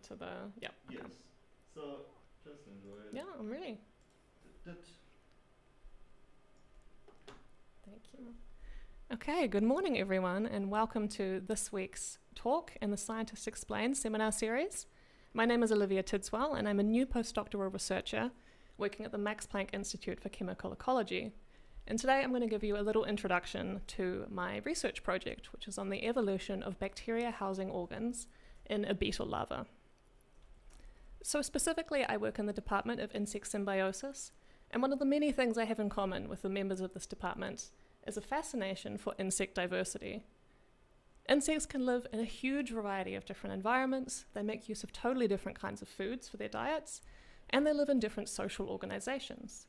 to the, yep. Yes. Okay. So just enjoy it. Yeah, I'm ready. That Thank you. Okay, good morning everyone, and welcome to this week's talk in the Scientists Explain seminar series. My name is Olivia Tidswell, and I'm a new postdoctoral researcher working at the Max Planck Institute for Chemical Ecology. And today I'm going to give you a little introduction to my research project, which is on the evolution of bacteria housing organs in a beetle larva. So specifically, I work in the Department of Insect Symbiosis, and one of the many things I have in common with the members of this department is a fascination for insect diversity. Insects can live in a huge variety of different environments, they make use of totally different kinds of foods for their diets, and they live in different social organizations.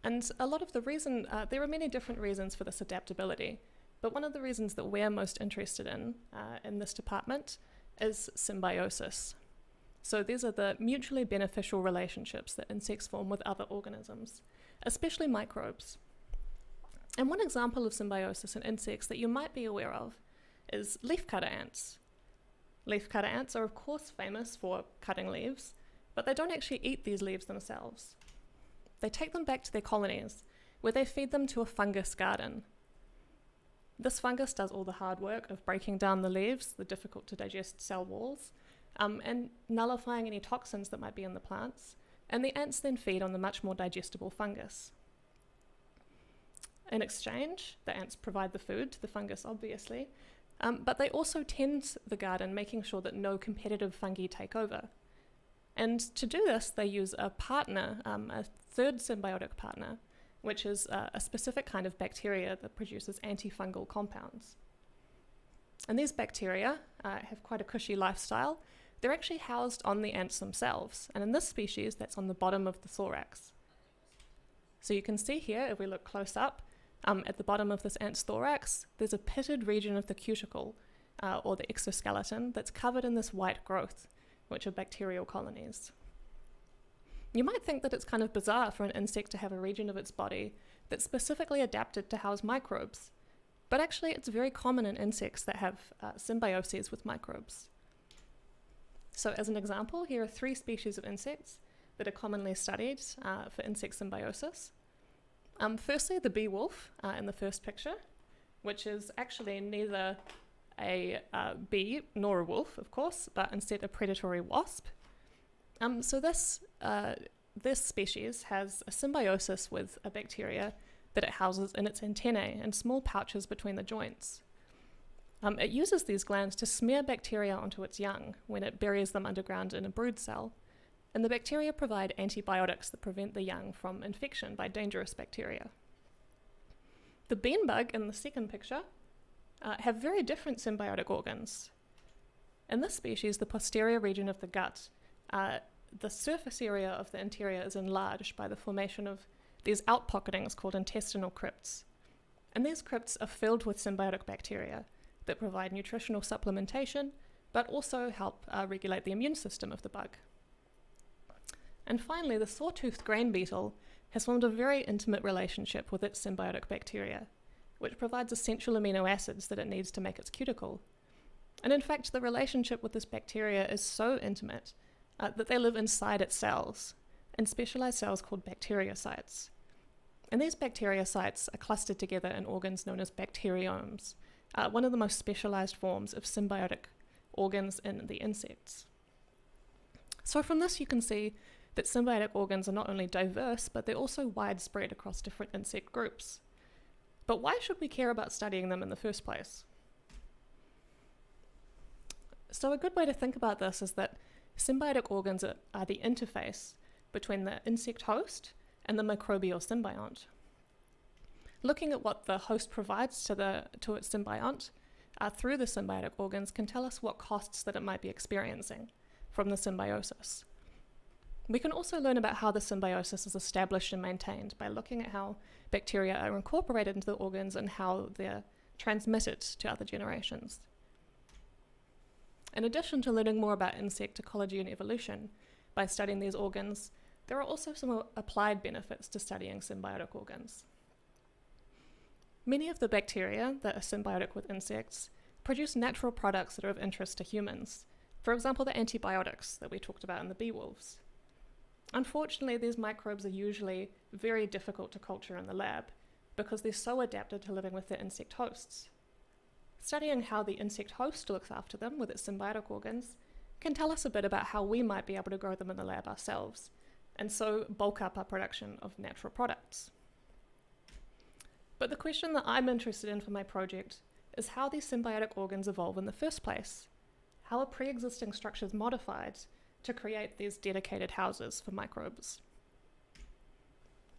And a lot of the reason, there are many different reasons for this adaptability, but one of the reasons that we're most interested in this department is symbiosis. So these are the mutually beneficial relationships that insects form with other organisms, especially microbes. And one example of symbiosis in insects that you might be aware of is leafcutter ants. Leafcutter ants are of course famous for cutting leaves, but they don't actually eat these leaves themselves. They take them back to their colonies, where they feed them to a fungus garden. This fungus does all the hard work of breaking down the leaves, the difficult to digest cell walls, and nullifying any toxins that might be in the plants, and the ants then feed on the much more digestible fungus. In exchange, the ants provide the food to the fungus, obviously, but they also tend the garden, making sure that no competitive fungi take over. And to do this, they use a partner, a third symbiotic partner, which is a specific kind of bacteria that produces antifungal compounds. And these bacteria have quite a cushy lifestyle. They're actually housed on the ants themselves, and in this species, that's on the bottom of the thorax. So you can see here, if we look close up, at the bottom of this ant's thorax, there's a pitted region of the cuticle, or the exoskeleton, that's covered in this white growth, which are bacterial colonies. You might think that it's kind of bizarre for an insect to have a region of its body that's specifically adapted to house microbes, but actually it's very common in insects that have symbioses with microbes. So as an example, here are 3 species of insects that are commonly studied for insect symbiosis. Firstly, the bee wolf in the first picture, which is actually neither a bee nor a wolf, of course, but instead a predatory wasp. So this species has a symbiosis with a bacteria that it houses in its antennae and small pouches between the joints. It uses these glands to smear bacteria onto its young when it buries them underground in a brood cell, and the bacteria provide antibiotics that prevent the young from infection by dangerous bacteria. The bean bug in the second picture have very different symbiotic organs. In this species, the posterior region of the gut, the surface area of the interior is enlarged by the formation of these outpocketings called intestinal crypts. And these crypts are filled with symbiotic bacteria that provide nutritional supplementation, but also help regulate the immune system of the bug. And finally, the sawtoothed grain beetle has formed a very intimate relationship with its symbiotic bacteria, which provides essential amino acids that it needs to make its cuticle. And in fact, the relationship with this bacteria is so intimate that they live inside its cells, in specialized cells called bacteriocytes. And these bacteriocytes are clustered together in organs known as bacteriomes, one of the most specialized forms of symbiotic organs in the insects. So from this you can see that symbiotic organs are not only diverse, but they're also widespread across different insect groups. But why should we care about studying them in the first place? So a good way to think about this is that symbiotic organs are the interface between the insect host and the microbial symbiont. Looking at what the host provides to its symbiont through the symbiotic organs can tell us what costs that it might be experiencing from the symbiosis. We can also learn about how the symbiosis is established and maintained by looking at how bacteria are incorporated into the organs and how they're transmitted to other generations. In addition to learning more about insect ecology and evolution by studying these organs, there are also some applied benefits to studying symbiotic organs. Many of the bacteria that are symbiotic with insects produce natural products that are of interest to humans. For example, the antibiotics that we talked about in the bee wolves. Unfortunately, these microbes are usually very difficult to culture in the lab because they're so adapted to living with their insect hosts. Studying how the insect host looks after them with its symbiotic organs can tell us a bit about how we might be able to grow them in the lab ourselves, and so bulk up our production of natural products. But the question that I'm interested in for my project is how these symbiotic organs evolve in the first place. How are pre-existing structures modified to create these dedicated houses for microbes?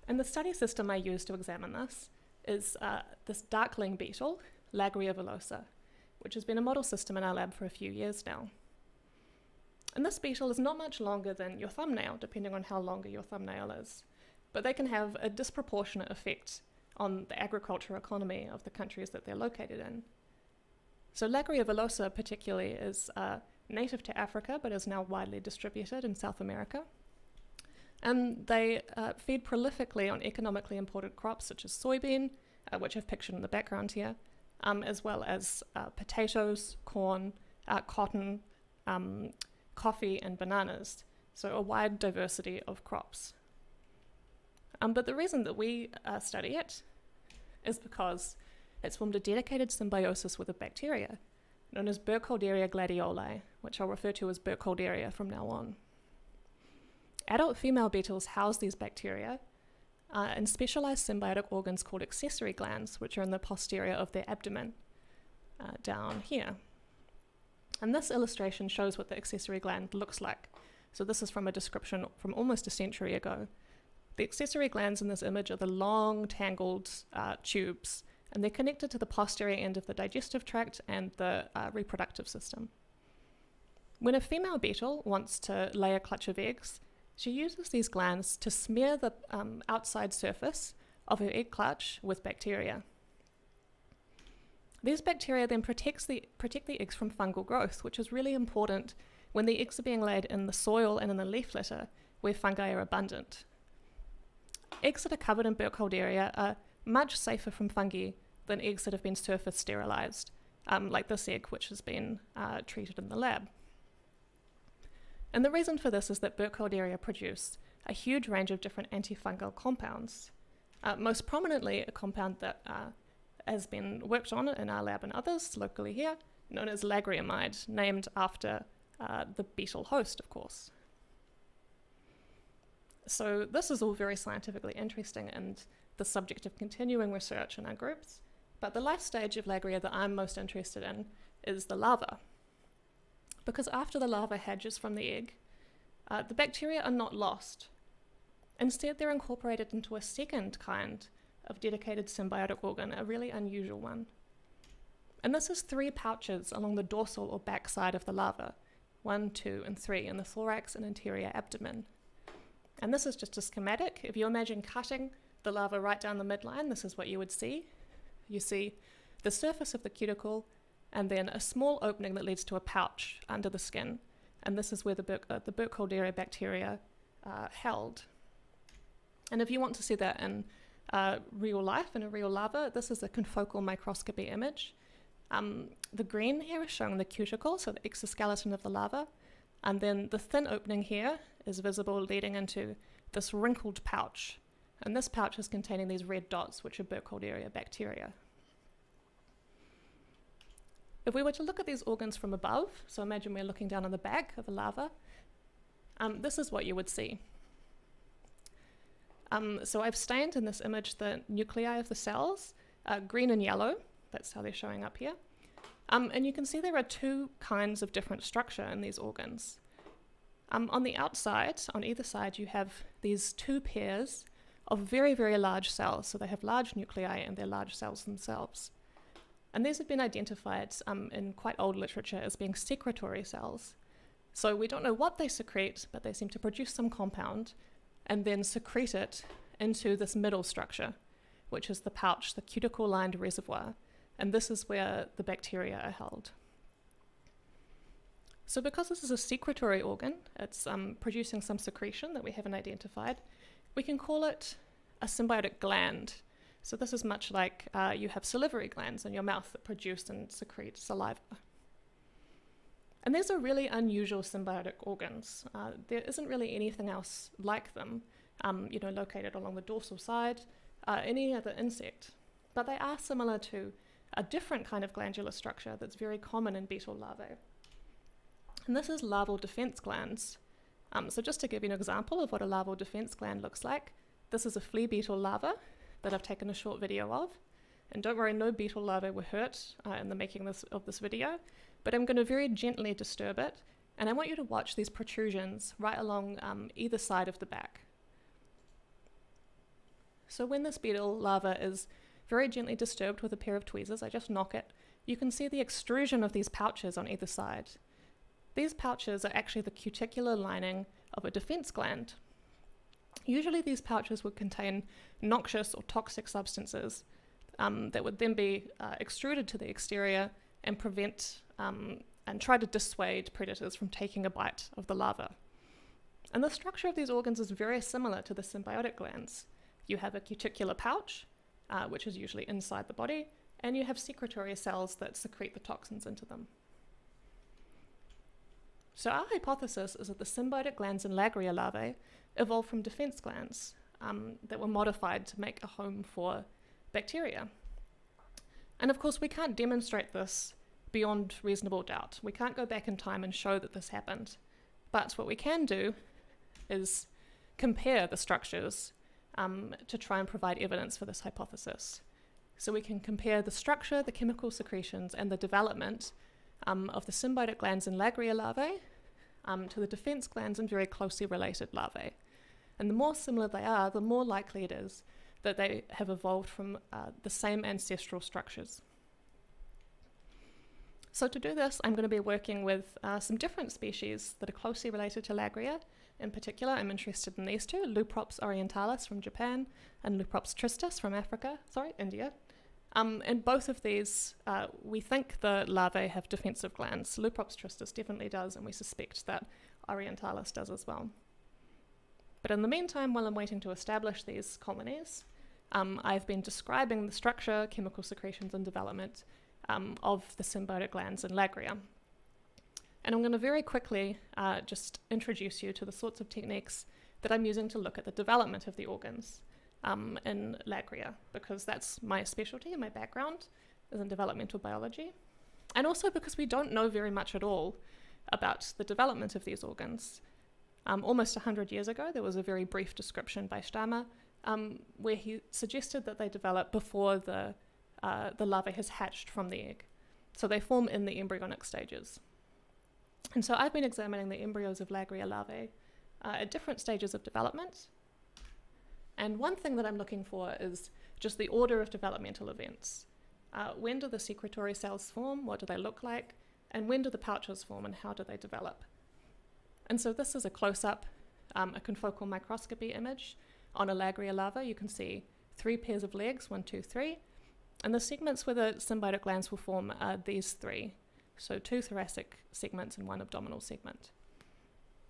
And the study system I use to examine this is this darkling beetle, Lagria villosa, which has been a model system in our lab for a few years now. And this beetle is not much longer than your thumbnail, depending on how longer your thumbnail is, but they can have a disproportionate effect on the agriculture economy of the countries that they're located in. So Lagria villosa particularly is native to Africa, but is now widely distributed in South America. And they feed prolifically on economically important crops such as soybean, which I've pictured in the background here, as well as potatoes, corn, cotton, coffee, and bananas. So a wide diversity of crops. But the reason that we study it is because it's formed a dedicated symbiosis with a bacteria known as Burkholderia gladioli, which I'll refer to as Burkholderia from now on. Adult female beetles house these bacteria in specialized symbiotic organs called accessory glands, which are in the posterior of their abdomen, down here. And this illustration shows what the accessory gland looks like. So this is from a description from almost a century ago. The accessory glands in this image are the long, tangled tubes, and they're connected to the posterior end of the digestive tract and the reproductive system. When a female beetle wants to lay a clutch of eggs, she uses these glands to smear the outside surface of her egg clutch with bacteria. These bacteria then protect the eggs from fungal growth, which is really important when the eggs are being laid in the soil and in the leaf litter, where fungi are abundant. Eggs that are covered in Burkholderia are much safer from fungi than eggs that have been surface sterilized, like this egg, which has been treated in the lab. And the reason for this is that Burkholderia produce a huge range of different antifungal compounds, most prominently a compound that has been worked on in our lab and others locally here, known as lagriamide, named after the beetle host, of course. So this is all very scientifically interesting and the subject of continuing research in our groups, but the life stage of Lagria that I'm most interested in is the larva. Because after the larva hatches from the egg, the bacteria are not lost. Instead, they're incorporated into a second kind of dedicated symbiotic organ, a really unusual one. And this is 3 pouches along the dorsal or back side of the larva, 1, 2, and 3 in the thorax and anterior abdomen. And this is just a schematic. If you imagine cutting the larva right down the midline, this is what you would see. You see the surface of the cuticle and then a small opening that leads to a pouch under the skin. And this is where the Burkholderia bacteria are held. And if you want to see that in real life, in a real larva, this is a confocal microscopy image. The green here is showing the cuticle, so the exoskeleton of the larva. And then the thin opening here is visible leading into this wrinkled pouch. And this pouch is containing these red dots, which are Burkholderia bacteria. If we were to look at these organs from above, so imagine we're looking down on the back of a larva, this is what you would see. So I've stained in this image the nuclei of the cells, green and yellow. That's how they're showing up here. And you can see there are 2 kinds of different structure in these organs. On the outside, on either side, you have these 2 pairs of very, very large cells. So they have large nuclei and they're large cells themselves. And these have been identified in quite old literature as being secretory cells. So we don't know what they secrete, but they seem to produce some compound and then secrete it into this middle structure, which is the pouch, the cuticle-lined reservoir. And this is where the bacteria are held. So because this is a secretory organ, it's producing some secretion that we haven't identified, we can call it a symbiotic gland. So this is much like you have salivary glands in your mouth that produce and secrete saliva. And these are really unusual symbiotic organs. There isn't really anything else like them, located along the dorsal side, any other insect. But they are similar to a different kind of glandular structure that's very common in beetle larvae. And this is larval defense glands. So just to give you an example of what a larval defense gland looks like, this is a flea beetle larva that I've taken a short video of. And don't worry, no beetle larvae were hurt in the making of this video, but I'm going to very gently disturb it, and I want you to watch these protrusions right along either side of the back. So when this beetle larva is very gently disturbed with a pair of tweezers, I just knock it, you can see the extrusion of these pouches on either side. These pouches are actually the cuticular lining of a defense gland. Usually these pouches would contain noxious or toxic substances that would then be extruded to the exterior and prevent and try to dissuade predators from taking a bite of the larva. And the structure of these organs is very similar to the symbiotic glands. You have a cuticular pouch, which is usually inside the body, and you have secretory cells that secrete the toxins into them. So our hypothesis is that the symbiotic glands in Lagria larvae evolved from defense glands that were modified to make a home for bacteria. And of course, we can't demonstrate this beyond reasonable doubt. We can't go back in time and show that this happened. But what we can do is compare the structures to try and provide evidence for this hypothesis. So we can compare the structure, the chemical secretions, and the development of the symbiotic glands in Lagria larvae to the defense glands in very closely related larvae. And the more similar they are, the more likely it is that they have evolved from the same ancestral structures. So to do this, I'm going to be working with some different species that are closely related to Lagria. In particular, I'm interested in these two, Luprops orientalis from Japan and Luprops tristis from India. And both of these, we think the larvae have defensive glands. Luprops tristis definitely does, and we suspect that orientalis does as well. But in the meantime, while I'm waiting to establish these colonies, I've been describing the structure, chemical secretions, and development of the symbiotic glands in Lagria. And I'm going to very quickly just introduce you to the sorts of techniques that I'm using to look at the development of the organs in Lagria, because that's my specialty and my background is in developmental biology. And also because we don't know very much at all about the development of these organs. Almost 100 years ago, there was a very brief description by Stammer where he suggested that they develop before the larva has hatched from the egg. So they form in the embryonic stages. And so I've been examining the embryos of Lagria larvae at different stages of development. And one thing that I'm looking for is just the order of developmental events. When do the secretory cells form? What do they look like? And when do the pouches form and how do they develop? And so this is a close-up, a confocal microscopy image on a Lagria larva. You can see 3 pairs of legs, 1, 2, 3. And the segments where the symbiotic glands will form are these 3. So 2 thoracic segments and 1 abdominal segment.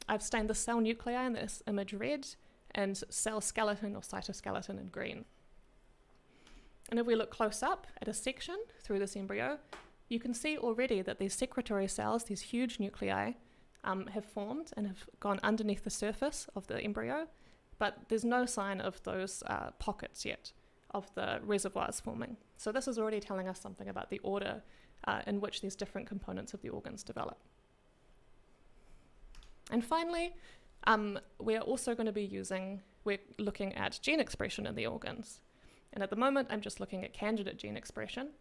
I've stained the cell nuclei in this image red and cell skeleton or cytoskeleton in green. And if we look close up at a section through this embryo, you can see already that these secretory cells, these huge nuclei, have formed and have gone underneath the surface of the embryo, but there's no sign of those pockets yet of the reservoirs forming. So this is already telling us something about the order in which these different components of the organs develop. And finally, we're also going to be we're looking at gene expression in the organs. And at the moment, I'm just looking at candidate gene expression.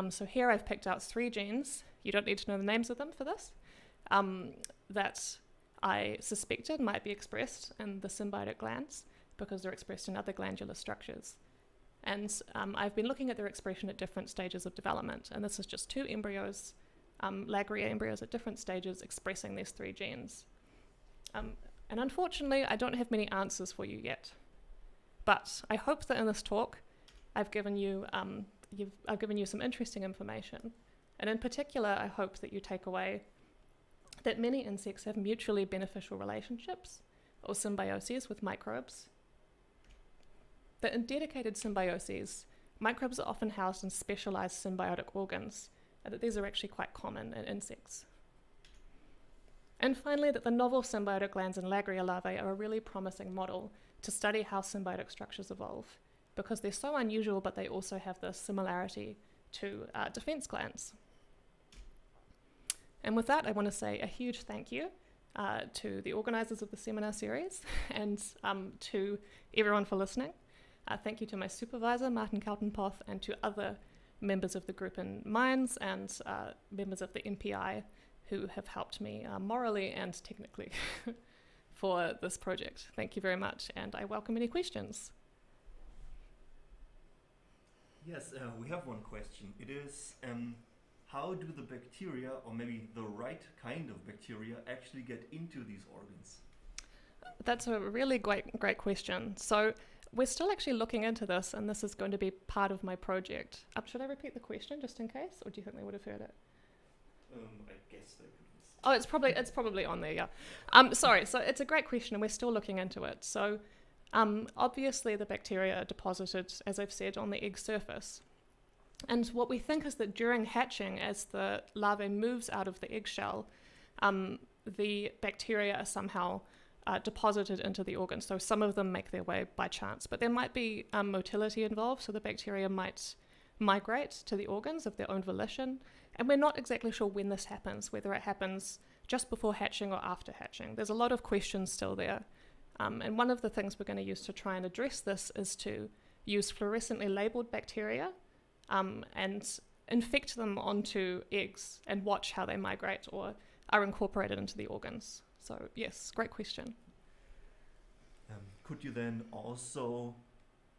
So here I've picked out 3 genes. You don't need to know the names of them for this. That I suspected might be expressed in the symbiotic glands because they're expressed in other glandular structures. And I've been looking at their expression at different stages of development. And this is just 2 embryos, Lagria embryos at different stages expressing these 3 genes. And unfortunately, I don't have many answers for you yet. But I hope that in this talk, I've given you some interesting information. And in particular, I hope that you take away that many insects have mutually beneficial relationships or symbioses with microbes. That in dedicated symbioses, microbes are often housed in specialized symbiotic organs, and that these are actually quite common in insects. And finally, that the novel symbiotic glands in Lagria larvae are a really promising model to study how symbiotic structures evolve, because they're so unusual, but they also have this similarity to defense glands. And with that, I want to say a huge thank you to the organizers of the seminar series and to everyone for listening. Thank you to my supervisor, Martin Kaltenpoth, and to other members of the group in Mines and members of the MPI who have helped me morally and technically for this project. Thank you very much, and I welcome any questions. Yes, we have one question. It is, how do the bacteria, or maybe the right kind of bacteria, actually get into these organs? That's a really great question. So we're still actually looking into this, and this is going to be part of my project. Should I repeat the question just in case, or do you think they would have heard it? I guess they could. Oh, it's probably on there, yeah. Sorry, so it's a great question, and we're still looking into it. So obviously the bacteria are deposited, as I've said, on the egg surface. And what we think is that during hatching, as the larvae moves out of the eggshell, the bacteria are somehow deposited into the organ. So some of them make their way by chance, but there might be motility involved, so the bacteria might migrate to the organs of their own volition. And we're not exactly sure when this happens, whether it happens just before hatching or after hatching. There's a lot of questions still there. And one of the things we're going to use to try and address this is to use fluorescently labeled bacteria and infect them onto eggs and watch how they migrate or are incorporated into the organs. So yes, great question. Could you then also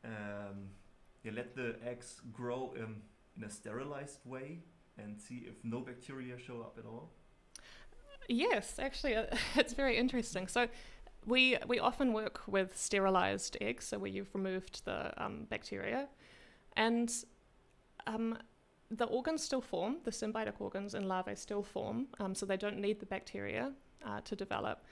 let the eggs grow in a sterilized way and see if no bacteria show up at all? Yes, actually, it's very interesting. So we often work with sterilized eggs, so where you've removed the bacteria, and the organs still form, the symbiotic organs in larvae still form, so they don't need the bacteria to develop.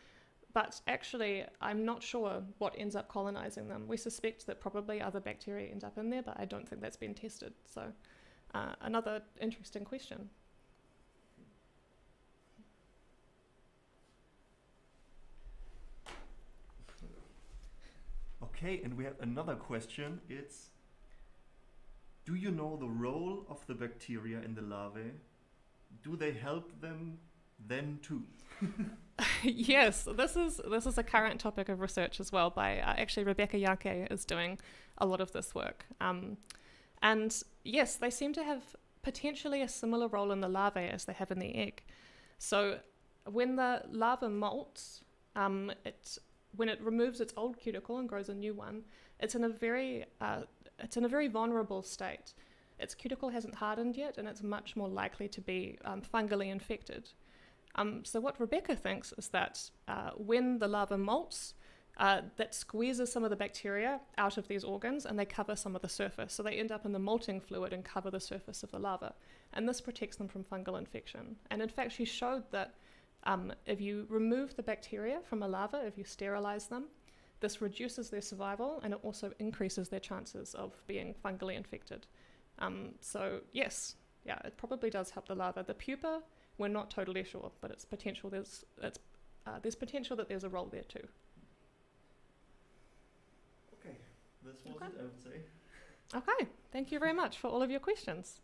But actually, I'm not sure what ends up colonizing them. We suspect that probably other bacteria end up in there, but I don't think that's been tested. So another interesting question. Okay, and we have another question. It's, do you know the role of the bacteria in the larvae? Do they help them then too? Yes, this is a current topic of research as well by actually Rebecca Yake is doing a lot of this work. And yes, they seem to have potentially a similar role in the larvae as they have in the egg. So when the larva molts, when it removes its old cuticle and grows a new one, it's in a very vulnerable state. Its cuticle hasn't hardened yet, and it's much more likely to be fungally infected. So what Rebecca thinks is that when the larva molts, that squeezes some of the bacteria out of these organs, and they cover some of the surface. So they end up in the molting fluid and cover the surface of the larva. And this protects them from fungal infection. And in fact, she showed that if you remove the bacteria from a larva, if you sterilize them, this reduces their survival, and it also increases their chances of being fungally infected. So yes, yeah, it probably does help the larva. The pupa, we're not totally sure, but it's potential. There's potential that there's a role there too. Okay, this was it, I would say. Okay, thank you very much for all of your questions.